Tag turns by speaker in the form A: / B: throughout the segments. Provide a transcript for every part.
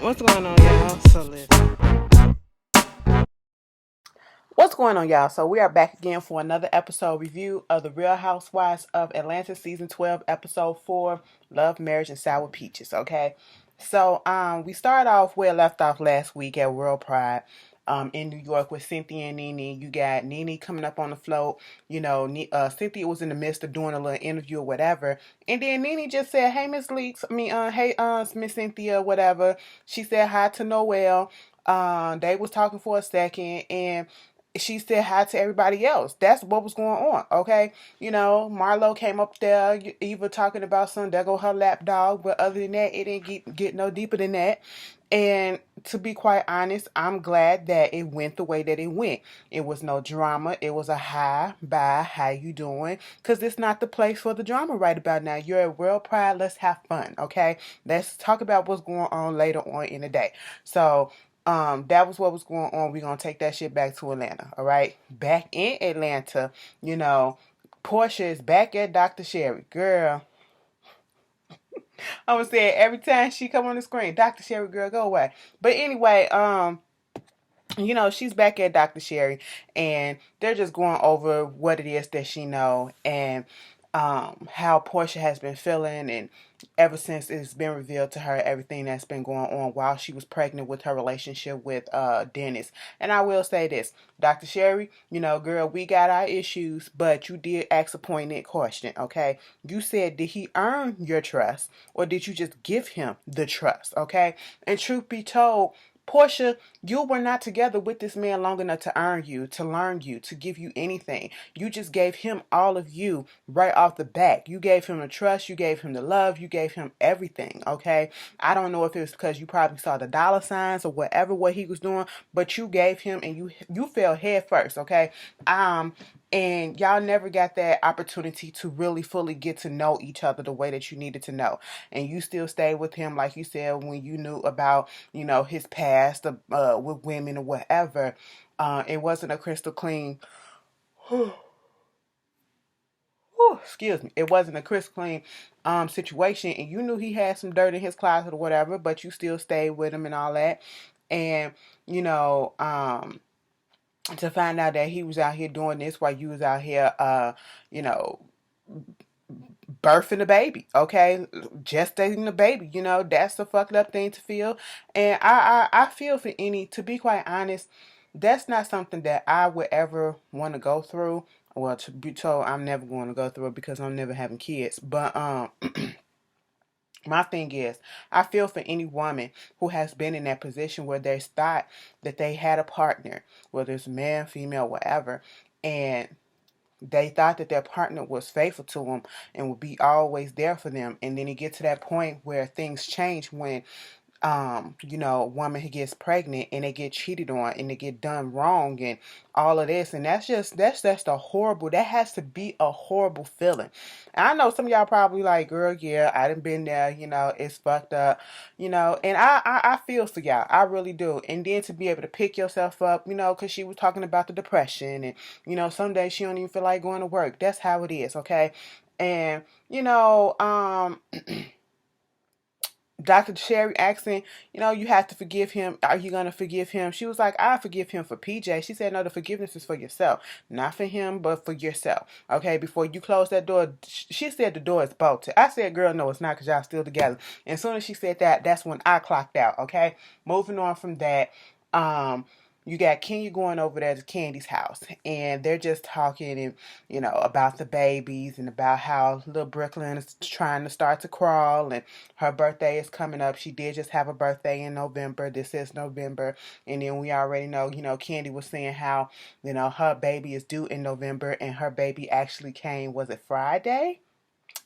A: What's going on, y'all? So listen. What's going on, y'all? So we are back again for another episode review of the Real Housewives of Atlanta season 12, episode 4, Love, Marriage, and Sour Peaches. Okay, so we started off where I left off last week at World Pride. In New York with Cynthia and NeNe. You got NeNe coming up on the float. Cynthia was in the midst of doing a little interview or whatever. And then NeNe just said, hey, Miss Leaks. Hey, Miss Cynthia, whatever. She said hi to Noel. They was talking for a second and she said hi to everybody else. That's what was going on, okay? Marlo came up there, Eva talking about there go her lap dog, but other than that, it didn't get no deeper than that. And to be quite honest, I'm glad that it went the way that it went. It was no drama. It was a hi, bye, how you doing? Because it's not the place for the drama right about now. You're at World Pride. Let's have fun, okay? Let's talk about what's going on later on in the day. So, that was what was going on. We're gonna take that shit back to Atlanta, all right? Back in Atlanta, Porsha is back at Dr. Sherry. Girl, I'm gonna say it every time she come on the screen. Dr. Sherry, girl, go away. But anyway, she's back at Dr. Sherry and they're just going over what it is that she know and how Porsha has been feeling and ever since it's been revealed to her everything that's been going on while she was pregnant with her relationship with Dennis. And I will say this, Dr. Sherry, girl, we got our issues, but you did ask a pointed question, okay? You said, did he earn your trust or did you just give him the trust, okay? And truth be told, Porsha, you were not together with this man long enough to earn you, to learn you, to give you anything. You just gave him all of you right off the bat. You gave him the trust, you gave him the love, you gave him everything, okay? I don't know if it was because you probably saw the dollar signs or whatever what he was doing, but you gave him and you fell head first, okay? And y'all never got that opportunity to really fully get to know each other the way that you needed to know. And you still stayed with him, like you said, when you knew about, his past with women or whatever. It wasn't a crystal clean, excuse me, it wasn't a crystal clean situation. And you knew he had some dirt in his closet or whatever, but you still stayed with him and all that. And, to find out that he was out here doing this while you was out here, you know, birthing a baby, okay, gestating a baby, that's a fucked up thing to feel. And I feel for any, to be quite honest, that's not something that I would ever want to go through. Well, to be told, I'm never going to go through it because I'm never having kids. But my thing is, I feel for any woman who has been in that position where they thought that they had a partner, whether it's male, female, whatever, and they thought that their partner was faithful to them and would be always there for them. And then you get to that point where things change when a woman who gets pregnant and they get cheated on and they get done wrong and all of this. And that's a horrible, that has to be a horrible feeling. And I know some of y'all probably like, girl, yeah, I done been there, it's fucked up, and I feel for y'all. I really do. And then to be able to pick yourself up, because she was talking about the depression and, some days she don't even feel like going to work. That's how it is, okay? And, Dr. Sherry asking, you have to forgive him. Are you going to forgive him? She was like, I forgive him for PJ. She said, no, the forgiveness is for yourself. Not for him, but for yourself. Okay, before you close that door, she said the door is bolted. I said, girl, no, it's not because y'all still together. And as soon as she said that, that's when I clocked out, okay? Moving on from that, you got Kenya going over there to Kandi's house, and they're just talking and about the babies and about how little Brooklyn is trying to start to crawl, and her birthday is coming up. She did just have a birthday in November. This is November, and then we already know, Kandi was saying how her baby is due in November, and her baby actually came. Was it Friday?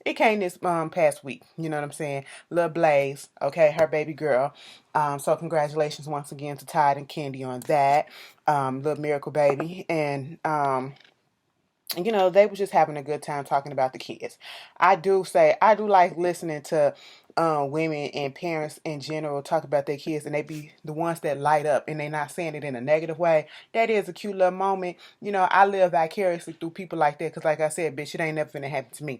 A: It came this past week. You know what I'm saying? Little Blaze, okay, her baby girl. So congratulations once again to Todd and Kandi on that. Little miracle baby. And they were just having a good time talking about the kids. I do like listening to women and parents in general talk about their kids, and they be the ones that light up, and they not saying it in a negative way. That is a cute little moment. I live vicariously through people like that, because like I said, bitch, it ain't never gonna happen to me.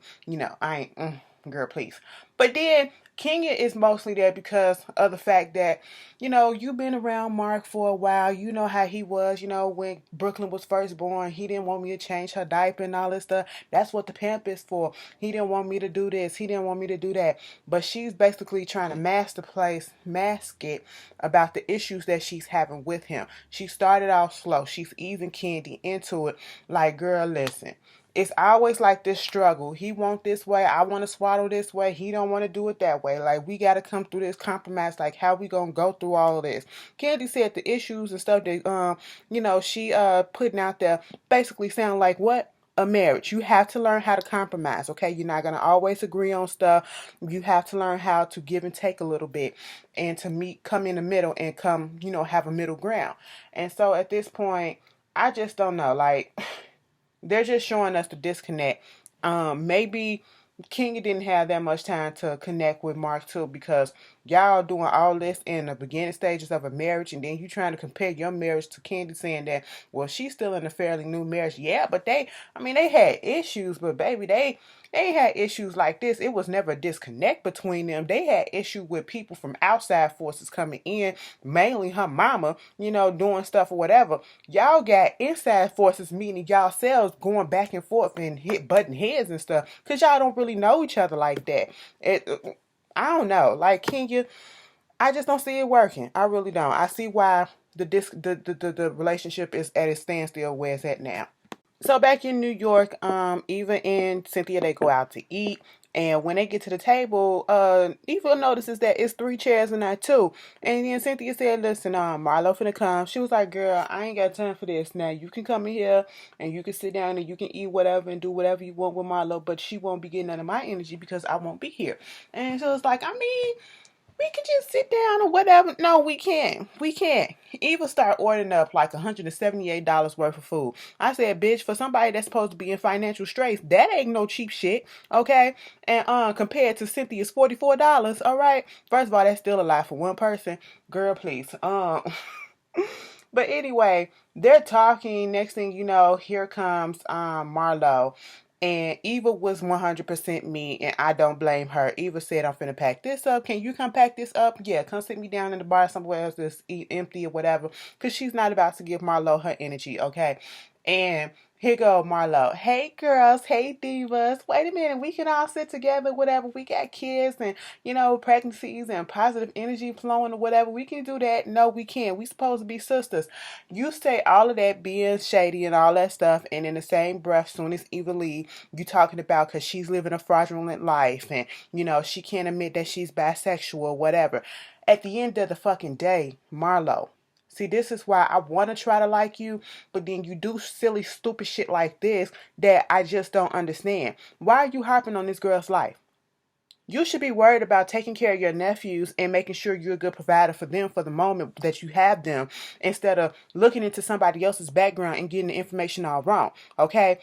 A: I ain't. Girl, please. But then Kenya is mostly there because of the fact that, you've been around Mark for a while. You know how he was, when Brooklyn was first born. He didn't want me to change her diaper and all this stuff. That's what the pimp is for. He didn't want me to do this. He didn't want me to do that. But she's basically trying to mask it about the issues that she's having with him. She started off slow. She's easing Kandi into it. Like, girl, listen. It's always like this struggle. He want this way. I want to swaddle this way. He don't want to do it that way. Like, we got to come through this compromise. Like, how we going to go through all of this? Kandi said the issues and stuff that, she putting out there basically sound like what? A marriage. You have to learn how to compromise, okay? You're not going to always agree on stuff. You have to learn how to give and take a little bit and to come in the middle and come, have a middle ground. And so at this point, I just don't know. Like, they're just showing us the disconnect. Maybe Kenya didn't have that much time to connect with Mark too, because y'all doing all this in the beginning stages of a marriage, and then you trying to compare your marriage to Kandi, saying that, well, she's still in a fairly new marriage. Yeah, but they had issues, but baby, they had issues like this. It was never a disconnect between them. They had issue with people from outside forces coming in, mainly her mama, doing stuff or whatever. Y'all got inside forces meeting y'all selves, going back and forth and butting heads and stuff, because y'all don't really know each other like that. I don't know. Like, Kenya, I just don't see it working. I really don't. I see why the relationship is at its standstill where it's at now. So back in New York, Eva and Cynthia, they go out to eat. And when they get to the table, Eva notices that it's 3 chairs and not 2. And then Cynthia said, listen, Marlo finna come. She was like, girl, I ain't got time for this. Now, you can come in here and you can sit down and you can eat whatever and do whatever you want with Marlo, but she won't be getting none of my energy because I won't be here. And so it's like, we could just sit down or whatever. No, we can't. We can't. Eva started ordering up like $178 worth of food. I said, bitch, for somebody that's supposed to be in financial straits, that ain't no cheap shit, okay? And compared to Cynthia's $44, all right? First of all, that's still a lot for one person. Girl, please. But anyway, they're talking. Next thing you know, here comes Marlo. And Eva was 100% me, and I don't blame her. Eva said, I'm finna pack this up. Can you come pack this up? Yeah, come sit me down in the bar somewhere else that's empty or whatever. Because she's not about to give Marlo her energy, okay? And here go Marlo. Hey, girls. Hey, divas. Wait a minute. We can all sit together, whatever. We got kids and, pregnancies and positive energy flowing or whatever. We can do that. No, we can't. We supposed to be sisters. You say all of that being shady and all that stuff, and in the same breath, soon as Eva leave, you talking about because she's living a fraudulent life and, she can't admit that she's bisexual or whatever. At the end of the fucking day, Marlo, see, this is why I want to try to like you, but then you do silly, stupid shit like this that I just don't understand. Why are you harping on this girl's life? You should be worried about taking care of your nephews and making sure you're a good provider for them for the moment that you have them, instead of looking into somebody else's background and getting the information all wrong, okay?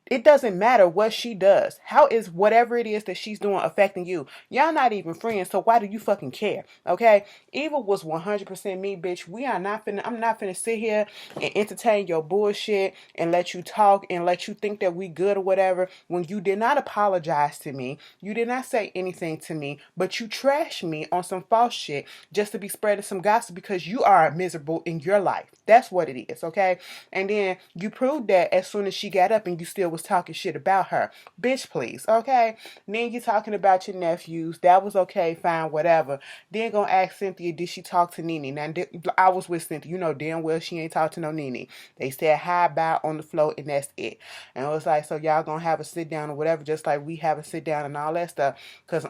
A: It doesn't matter what she does. How is whatever it is that she's doing affecting you? Y'all not even friends, so why do you fucking care? Okay? Eva was 100% me, bitch. I'm not finna sit here and entertain your bullshit and let you talk and let you think that we good or whatever when you did not apologize to me. You did not say anything to me, but you trashed me on some false shit just to be spreading some gossip because you are miserable in your life. That's what it is, okay? And then you proved that as soon as she got up and you still was talking shit about her. Bitch, please, okay? Then you talking about your nephews. That was okay, fine, whatever. Then gonna ask Cynthia, did she talk to NeNe? Now, I was with Cynthia. You know damn well she ain't talked to no NeNe. They said hi, bye on the floor, and that's it. And it was like, so y'all gonna have a sit down or whatever, just like we have a sit down and all that stuff. Because,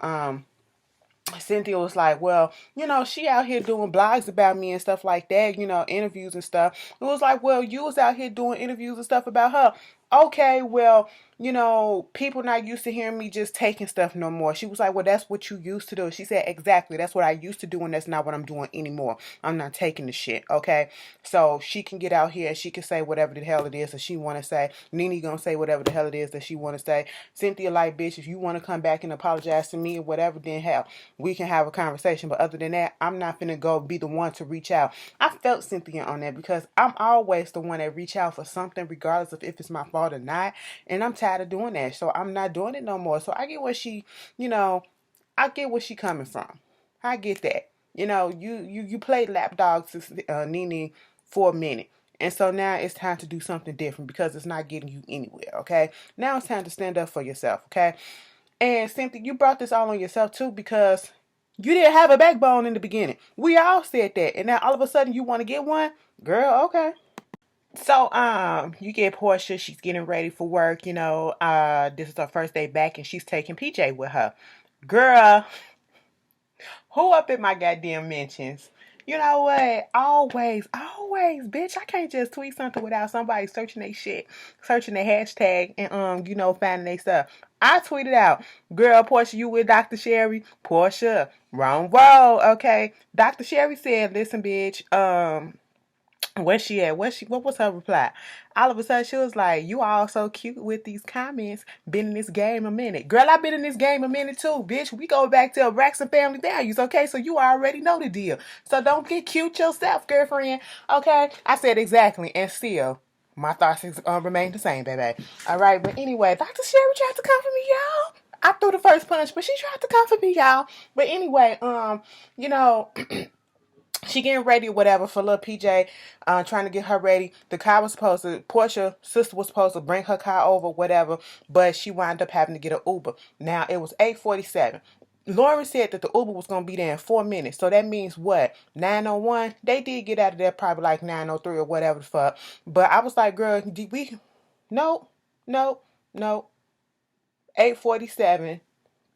A: Cynthia was like, well, she out here doing blogs about me and stuff like that, interviews and stuff. It was like, well, you was out here doing interviews and stuff about her. Okay, well, people not used to hearing me just taking stuff no more. She was like, well, that's what you used to do. She said, exactly. That's what I used to do, and that's not what I'm doing anymore. I'm not taking the shit, okay? So she can get out here and she can say whatever the hell it is that she want to say. NeNe gonna say whatever the hell it is that she want to say. Cynthia like, bitch, if you want to come back and apologize to me or whatever, then hell, we can have a conversation. But other than that, I'm not finna go be the one to reach out. I felt Cynthia on that because I'm always the one that reach out for something, regardless of if it's my fault fault or not. And I'm tired of doing that. So I'm not doing it no more. So I get what she, I get where she coming from. I get that. You played lapdog to NeNe for a minute. And so now it's time to do something different because it's not getting you anywhere, okay? Now it's time to stand up for yourself, okay? And Cynthia, you brought this all on yourself too because you didn't have a backbone in the beginning. We all said that. And now all of a sudden you want to get one? Girl, okay. So, you get Porsha, she's getting ready for work, this is her first day back and she's taking PJ with her. Girl, who up in my goddamn mentions? You know what? Always, bitch. I can't just tweet something without somebody searching their shit, searching their hashtag, and finding their stuff. I tweeted out, girl, Porsha, you with Dr. Sherry? Porsha, wrong road, okay? Dr. Sherry said, listen, bitch, where's she at? What was her reply? All of a sudden she was like, you all so cute with these comments. Been in this game a minute. Girl, I've been in this game a minute too, bitch. We go back to Racks and family values, okay? So you already know the deal. So don't get cute yourself, girlfriend. Okay? I said exactly. And still, my thoughts remain the same, baby. Alright, but anyway, Dr. Sherry tried to come for me, y'all. I threw the first punch, but she tried to come for me, y'all. But anyway, she getting ready or whatever for little PJ, trying to get her ready. The car was supposed to, Porsha's sister was supposed to bring her car over, whatever, but she wound up having to get an Uber. Now, it was 8:47. Lauren said that the Uber was going to be there in 4 minutes. So that means what? 9:01? They did get out of there probably like 9:03 or whatever the fuck. But I was like, girl, nope, nope, nope. 8:47.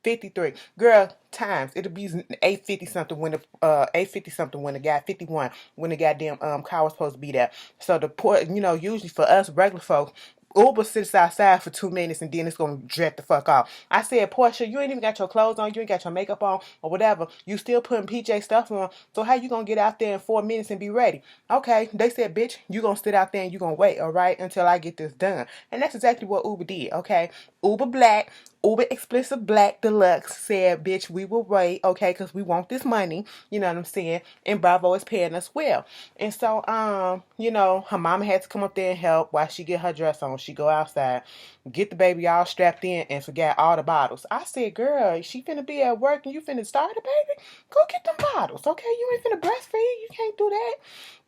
A: 53. Girl, times. It'll be 8:50 something when the 8:50 something when the guy 51 when the goddamn car was supposed to be there. So the poor, usually for us regular folks, Uber sits outside for 2 minutes and then it's gonna jet the fuck off. I said, Porsha, you ain't even got your clothes on, you ain't got your makeup on or whatever. You still putting PJ stuff on. So how you gonna get out there in 4 minutes and be ready? Okay, they said, bitch, you gonna sit out there and you gonna wait, all right, until I get this done. And that's exactly what Uber did. Okay, Uber Black. Uber Explicit Black Deluxe said, bitch, we will wait, okay, because we want this money, you know what I'm saying, and Bravo is paying us well. And so, her mama had to come up there and help while she get her dress on. She go outside, get the baby all strapped in, and forget all the bottles. I said, girl, she finna be at work and you finna start the baby? Go get them bottles, okay? You ain't finna breastfeed. You can't do that.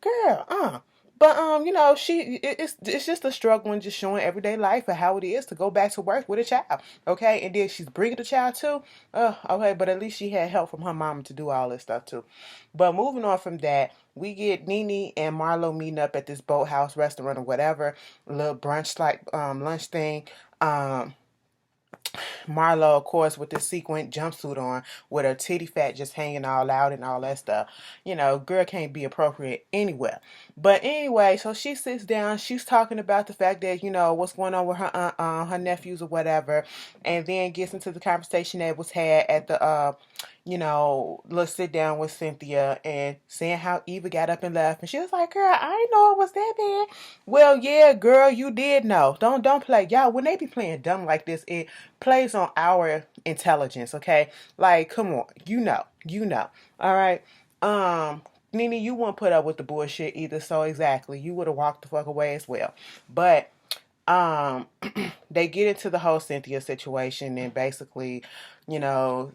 A: Girl, But it's just a struggle and just showing everyday life and how it is to go back to work with a child, okay? And then she's bringing the child too, okay. But at least she had help from her mama to do all this stuff too. But moving on from that, we get NeNe and Marlo meeting up at this boathouse restaurant or whatever, a little brunch like lunch thing. Marlo, of course, with the sequin jumpsuit on, with her titty fat just hanging all out and all that stuff. Girl can't be appropriate anywhere. But anyway, so she sits down. She's talking about the fact that, what's going on with her nephews or whatever. And then gets into the conversation that was had at the, let's sit down with Cynthia and saying how Eva got up and left. And she was like, girl, I didn't know it was that bad. Well, yeah, girl, you did know. Don't play. Y'all, when they be playing dumb like this, it plays on our intelligence, okay? Like, come on. You know. All right. NeNe, you wouldn't put up with the bullshit either, so exactly. You would have walked the fuck away as well. But they get into the whole Cynthia situation and basically,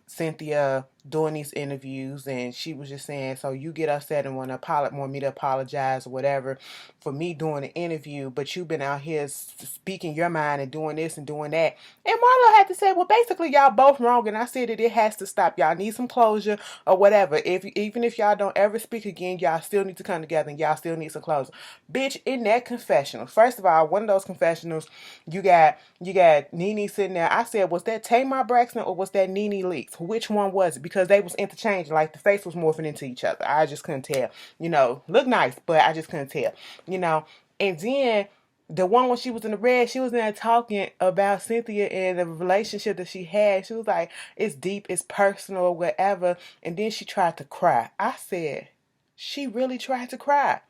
A: Cynthia doing these interviews and she was just saying, so you get upset and want me to apologize or whatever for me doing an interview, but you've been out here speaking your mind and doing this and doing that. And Marlo had to say, well, basically y'all both wrong, and I said that it has to stop. Y'all need some closure or whatever. Even if y'all don't ever speak again, y'all still need to come together and y'all still need some closure. Bitch, in that confessional, first of all, one of those confessionals, you got NeNe sitting there. I said, was that Tamar Braxton or was that NeNe Leakes? Which one was it? Because they was interchanging, like the face was morphing into each other. I just couldn't tell. Look nice, but I just couldn't tell. And then the one when she was in the red, she was in there talking about Cynthia and the relationship that she had. She was like, it's deep, it's personal, or whatever. And then she tried to cry. I said, she really tried to cry.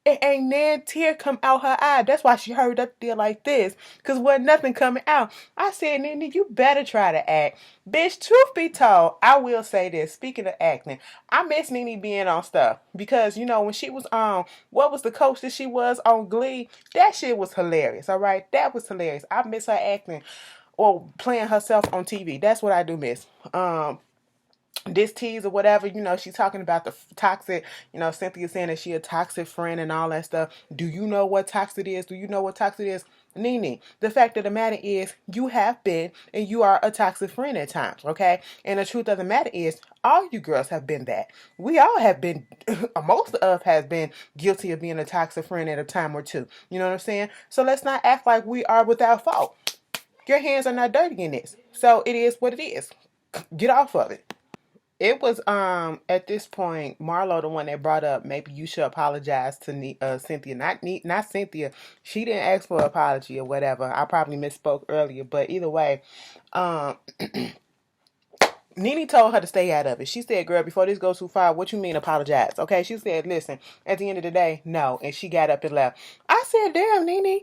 A: and ain't nan tear come out her eye. That's why she hurried up there like this, because wasn't nothing coming out. I said, NeNe, you better try to act. Bitch, truth be told, I will say this. Speaking of acting, I miss NeNe being on stuff. Because, when she was on, what was the coach that she was on Glee? That shit was hilarious, all right? That was hilarious. I miss her acting or playing herself on TV. That's what I do miss. This tease or whatever, she's talking about the toxic, Cynthia saying that she a toxic friend and all that stuff. Do you know what toxic is? Do you know what toxic is? NeNe, the fact of the matter is you have been and you are a toxic friend at times, okay? And the truth of the matter is all you girls have been that. We all have been, most of us has been guilty of being a toxic friend at a time or two. You know what I'm saying? So let's not act like we are without fault. Your hands are not dirty in this. So it is what it is. Get off of it. It was at this point Marlo the one that brought up maybe you should apologize to Cynthia, not Cynthia. She didn't ask for an apology or whatever. I probably misspoke earlier, but either way, um NeNe told her to stay out of it. She said, girl, before this goes too far, what you mean apologize? Okay, she said, listen, at the end of the day, no. And she got up and left. I said, damn, NeNe,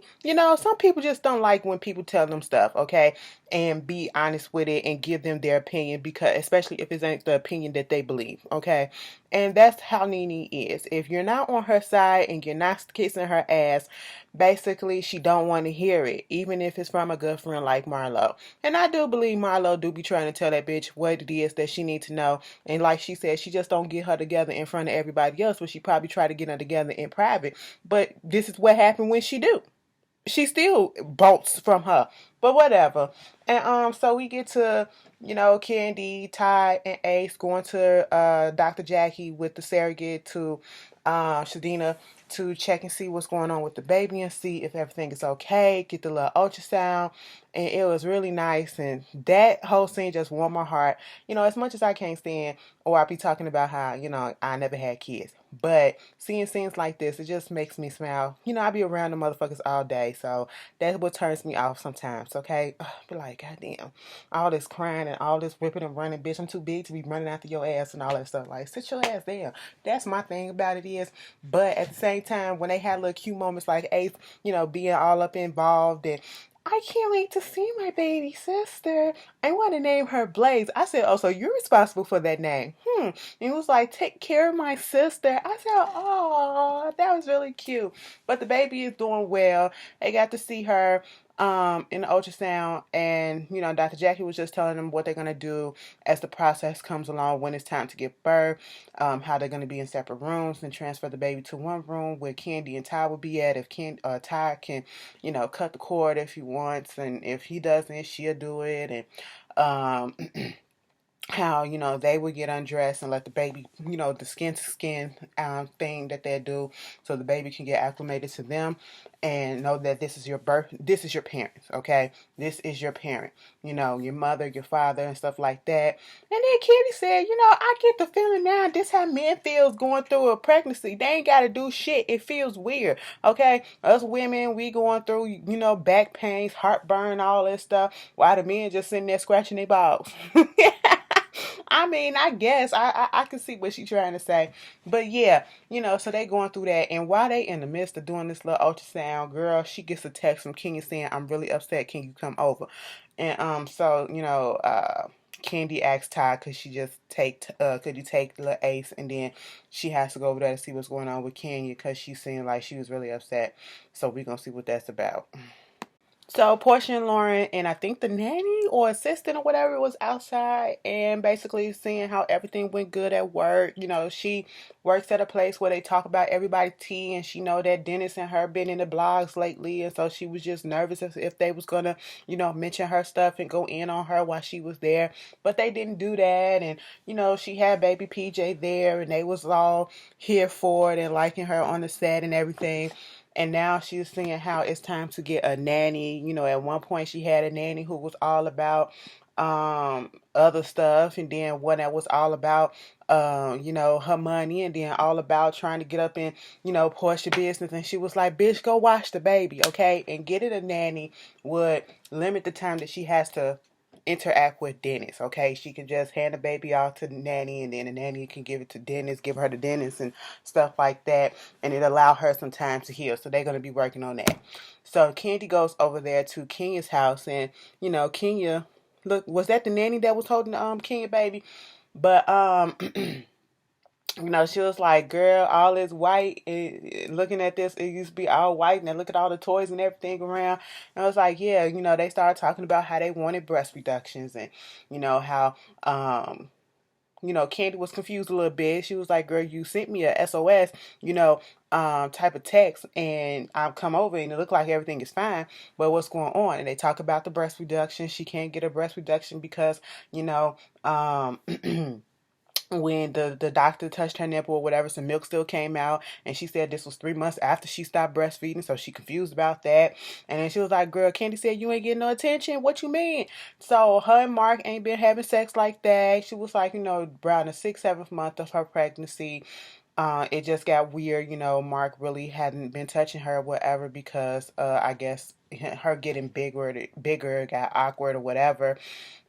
A: some people just don't like when people tell them stuff, okay? And be honest with it and give them their opinion, because especially if it ain't the opinion that they believe, okay? And that's how NeNe is. If you're not on her side and you're not kissing her ass, basically she don't want to hear it, even if it's from a good friend like Marlo. And I do believe Marlo do be trying to tell that bitch what it is that she needs to know. And like she said, she just don't get her together in front of everybody else, but she probably try to get her together in private. But this is what happened when she do. She still bolts from her. But whatever. And so we get to, Kandi, Ty, and Ace going to Dr. Jackie with the surrogate to Shadina to check and see what's going on with the baby and see if everything is okay. Get the little ultrasound. And it was really nice. And that whole scene just warmed my heart. As much as I can't stand, or I be talking about how, I never had kids. But seeing scenes like this, it just makes me smile. I be around the motherfuckers all day. So that's what turns me off sometimes, okay? Be like, goddamn, all this crying and all this whipping and running, bitch, I'm too big to be running after your ass and all that stuff. Like, sit your ass down. That's my thing about it is. But at the same time, when they had little cute moments like Ace, being all up involved and I can't wait to see my baby sister. I want to name her Blaze. I said, oh, so you're responsible for that name. And he was like, take care of my sister. I said, oh, that was really cute. But the baby is doing well. They got to see her in the ultrasound, and Dr. Jackie was just telling them what they're gonna do as the process comes along, when it's time to give birth, how they're gonna be in separate rooms and transfer the baby to one room where Kandi and Ty will be at. If Ty can cut the cord if he wants, and if he doesn't, she'll do it. And how they would get undressed and let the baby, the skin to skin thing that they do, so the baby can get acclimated to them and know that this is your parents, okay? This is your parent, your mother, your father, and stuff like that. And then Kitty said, I get the feeling now this how men feels going through a pregnancy. They ain't got to do shit. It feels weird, okay? Us women, we going through back pains, heartburn, all that stuff, while the men just sitting there scratching their balls. I mean, I guess I can see what she's trying to say. But yeah, so they going through that. And while they in the midst of doing this little ultrasound, girl, she gets a text from Kenya saying, I'm really upset. Can you come over? And so, Kandi asked Ty, could you take little Ace? And then she has to go over there to see what's going on with Kenya, because she's seeing like she was really upset. So we're going to see what that's about. So Porsha and Lauren and I think the nanny or assistant or whatever was outside and basically seeing how everything went good at work. She works at a place where they talk about everybody's tea, and she know that Dennis and her been in the blogs lately, and so she was just nervous if they was gonna, mention her stuff and go in on her while she was there. But they didn't do that, and she had baby PJ there, and they was all here for it and liking her on the set and everything. And now she's seeing how it's time to get a nanny. At one point she had a nanny who was all about other stuff, and then one that was all about her money, and then all about trying to get up in Porsche business. And she was like, bitch, go watch the baby, okay? And getting a nanny would limit the time that she has to interact with Dennis. Okay, she can just hand the baby off to the nanny, and then the nanny can give it to Dennis, give her to Dennis and stuff like that, and it allow her some time to heal. So they're gonna be working on that. So Kandi goes over there to Kenya's house, and Kenya, look, was that the nanny that was holding the Kenya baby? But she was like, girl, all this white, looking at this, it used to be all white, and then look at all the toys and everything around. And I was like, yeah, they started talking about how they wanted breast reductions, and, how, Kandi was confused a little bit. She was like, girl, you sent me a SOS, type of text, and I've come over and it looked like everything is fine, but what's going on? And they talk about the breast reduction. She can't get a breast reduction because, when the doctor touched her nipple or whatever, some milk still came out, and she said this was 3 months after she stopped breastfeeding, so she confused about that. And then she was like, girl, Kandi said you ain't getting no attention. What you mean? So her and Mark ain't been having sex like that. She was like, around the 6th, 7th month of her pregnancy, it just got weird. Mark really hadn't been touching her or whatever because I guess her getting bigger got awkward or whatever.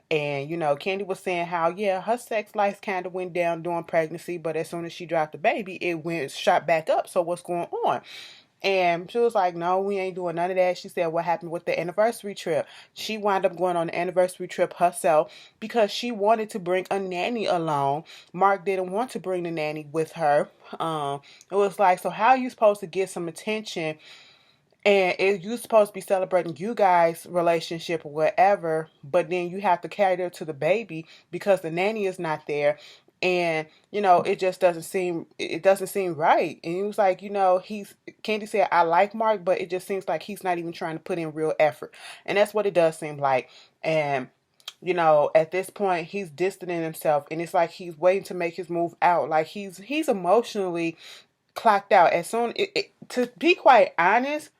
A: And, Kandi was saying how, yeah, her sex life kind of went down during pregnancy, but as soon as she dropped the baby, it went shot back up. So what's going on? And she was like, no, we ain't doing none of that. She said, what happened with the anniversary trip? She wound up going on the anniversary trip herself because she wanted to bring a nanny along. Mark didn't want to bring the nanny with her. It was like, so how are you supposed to get some attention? And you're supposed to be celebrating you guys' relationship or whatever, but then you have to cater to the baby because the nanny is not there. And, it just doesn't seem right. And he was like, Kandi said, I like Mark, but it just seems like he's not even trying to put in real effort. And that's what it does seem like. And, at this point, he's distancing himself, and it's like he's waiting to make his move out. Like he's emotionally clocked out. To be quite honest,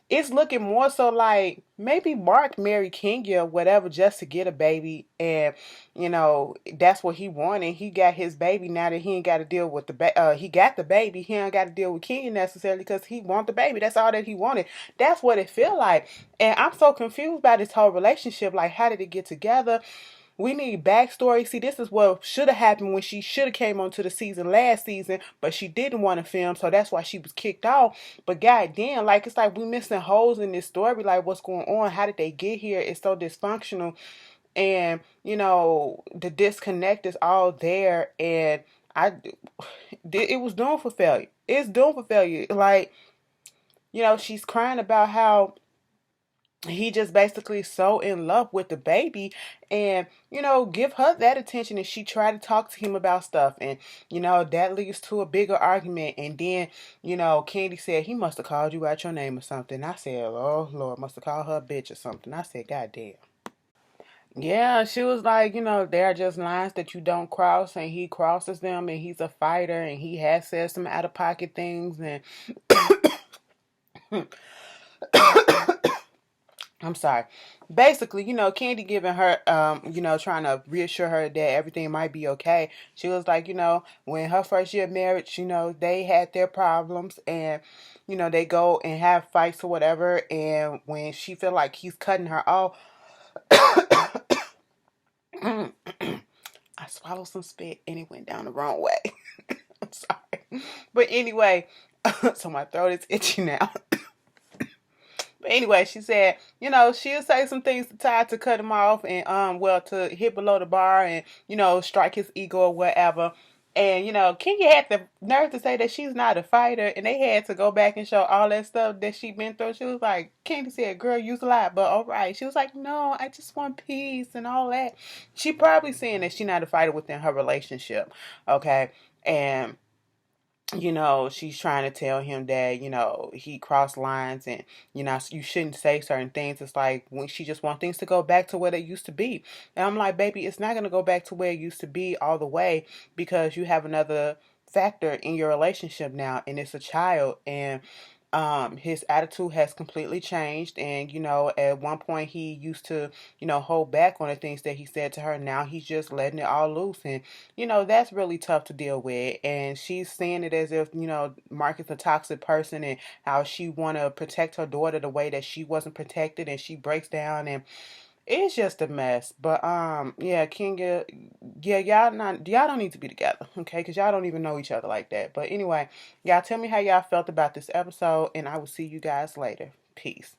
A: it's looking more so like maybe Mark married Kenya or whatever just to get a baby, and that's what he wanted. He got his baby now that he ain't got to deal with he got the baby. He ain't got to deal with Kenya necessarily because he want the baby. That's all that he wanted. That's what it feel like, and I'm so confused by this whole relationship. Like, how did it get together? We need backstory. See, this is what should have happened when she should have came onto the season last season, but she didn't want to film, so that's why she was kicked off. But goddamn, like, it's like we missing holes in this story. Like, what's going on? How did they get here? It's so dysfunctional, and the disconnect is all there, and it was doomed for failure. It's doomed for failure. Like, she's crying about how he just basically so in love with the baby, and give her that attention, and she tried to talk to him about stuff, and that leads to a bigger argument. And then Kandi said he must have called you out your name or something. I said, oh Lord, must have called her a bitch or something. I said, god damn. Yeah, she was like, there are just lines that you don't cross, and he crosses them, and he's a fighter, and he has said some out of pocket things, and I'm sorry. Basically, Kandi giving her, trying to reassure her that everything might be okay. She was like, when her first year of marriage, they had their problems, and, they go and have fights or whatever. And when she feel like he's cutting her off, I swallowed some spit and it went down the wrong way. I'm sorry. But anyway, so my throat is itchy now. But anyway, she said, she'll say some things to Ty to cut him off and to hit below the bar and, strike his ego or whatever. And, Kenya had the nerve to say that she's not a fighter, and they had to go back and show all that stuff that she been through. She was like, Kandi said, girl, you lie, but all right. She was like, no, I just want peace and all that. She probably saying that she's not a fighter within her relationship, okay? And she's trying to tell him that, he crossed lines, and, you shouldn't say certain things. It's like when she just wants things to go back to where they used to be. And I'm like, baby, it's not going to go back to where it used to be all the way, because you have another factor in your relationship now, and it's a child. And his attitude has completely changed, and at one point he used to hold back on the things that he said to her. Now he's just letting it all loose, and that's really tough to deal with. And she's saying it as if Mark is a toxic person, and how she want to protect her daughter the way that she wasn't protected, and she breaks down. And It's just a mess. But yeah, Kinga, yeah, y'all don't need to be together, okay? Because y'all don't even know each other like that. But anyway, y'all tell me how y'all felt about this episode, and I will see you guys later. Peace.